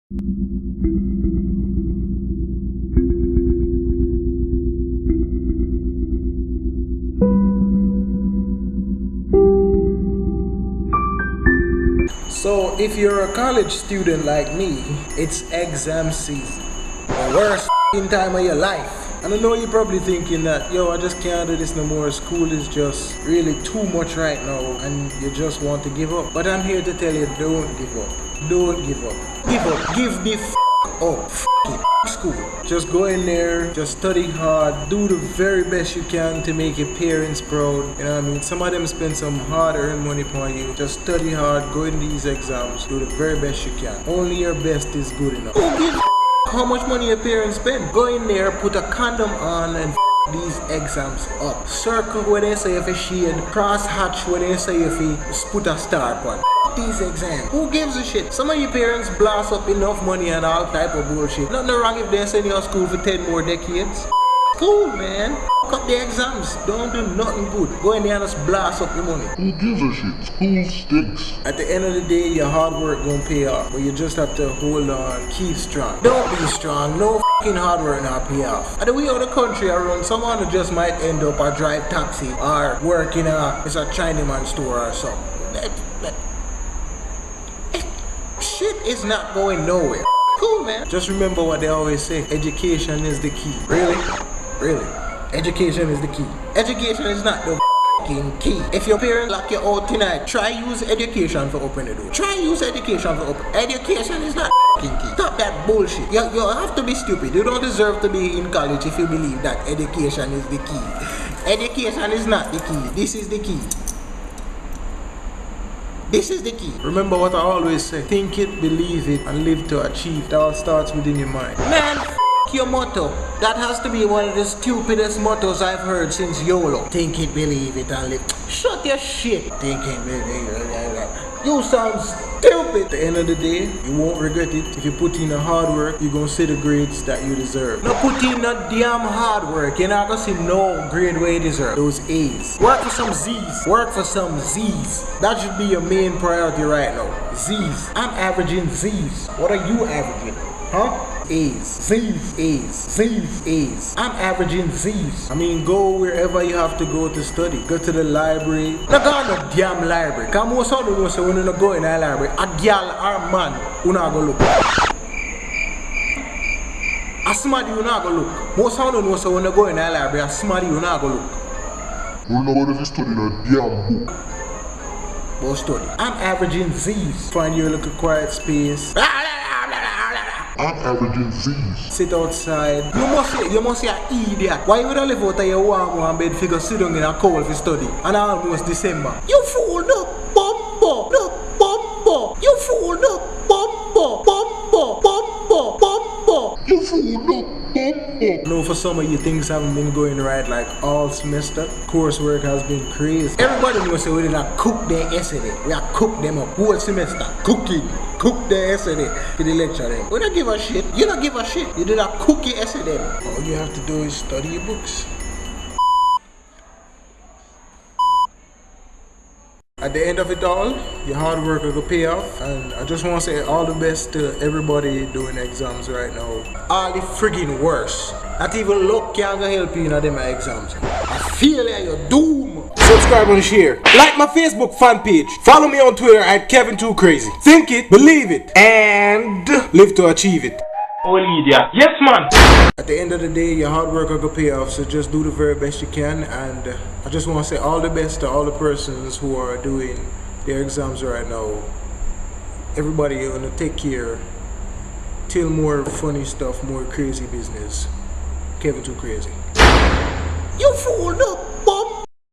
So if you're a college student like me, it's exam season. The worst time of your life. And I know you're probably thinking that, yo, I just can't do this no more. School is just really too much right now and you just want to give up. But I'm here to tell you, don't give up. Don't give up. Give up. Give the up. F it. School. Just go in there, just study hard, do the very best you can to make your parents proud. You know what I mean? Some of them spend some hard-earned money upon you. Just study hard, go in these exams, do the very best you can. Only your best is good enough. Who gives how much money your parents spend? Go in there, put a condom on and these exams up. Circle where they say if a shade, cross hatch where they say if you put a star on. These exams. Who gives a shit? Some of your parents blast up enough money and all type of bullshit. Nothing wrong if they send you to school for 10 more decades. Cool, man. Cut the exams. Don't do nothing good. Go in there and just blast up your money. Who gives a shit? School stinks. At the end of the day, your hard work gonna pay off. But you just have to hold on, keep strong. Don't be strong. No fucking hard work not pay off. At the way of the country around, someone just might end up a drive taxi or work in a Chinaman store or something. Shit is not going nowhere. Cool, man. Just remember what they always say. Education is the key. Really? Really? Education is the key. Education is not the fucking key. If your parents lock you out tonight, try use education for open the door. Try use education for open. Education is not fucking key. Stop that bullshit. You have to be stupid. You don't deserve to be in college if you believe that education is the key. Education is not the key. This is the key. This is the key. Remember what I always say. Think it, believe it, and live to achieve. It all starts within your mind. Man, your motto. That has to be one of the stupidest mottos I've heard since YOLO. Think it, believe it, and live. Shut your shit. Think it, believe it. You sound stupid. At the end of the day, you won't regret it. If you put in the hard work, you're gonna see the grades that you deserve. Now put in the damn hard work. You're not gonna see no grade where you deserve. Those A's. Work for some Z's. Work for some Z's. That should be your main priority right now. Z's. I'm averaging Z's. What are you averaging? Huh? A's. Z's. A's. Z's. A's. I'm averaging Z's. I mean, go wherever you have to go to study. Go to the library. Not go to the damn library. Because most of them say when you go in the library, a girl or man, you not go look. A somebody you not go look. Most of them say when you go in the library, a somebody you not go look. You know what if you study in a damn book? Go study. I'm averaging Z's. Find your little quiet space. I'm averaging Z's. Sit outside. You must say an idiot. Why would I live out of your warm bed figure sit down in a cold for study? And almost December. You fool, no bumbo, no bumbo. You fool, no bumbo, bumbo, bumbo, bumbo. You fool, no bumbo. No, for some of you things haven't been going right like all semester. Coursework has been crazy. Everybody knows that we did not cook their essay. We have cooked them up whole semester. Cooking. Cook the essay to the lecture them. We don't give a shit. You don't give a shit. You did not cook your essay them. All you have to do is study your books. At the end of it all, your hard work will pay off, and I just want to say all the best to everybody doing exams right now. All the friggin' worse. Not even luck can help you in them exams. I feel like you're doomed. Subscribe and share. Like my Facebook fan page. Follow me on Twitter at Kevin2Crazy. Think it, believe it, and live to achieve it. Idiot. Yes, man. At the end of the day, your hard work will pay off, so just do the very best you can. And I just want to say all the best to all the persons who are doing their exams right now. Everybody, you're gonna take care. Till more funny stuff, more crazy business. Kevin2Crazy. You fool, no.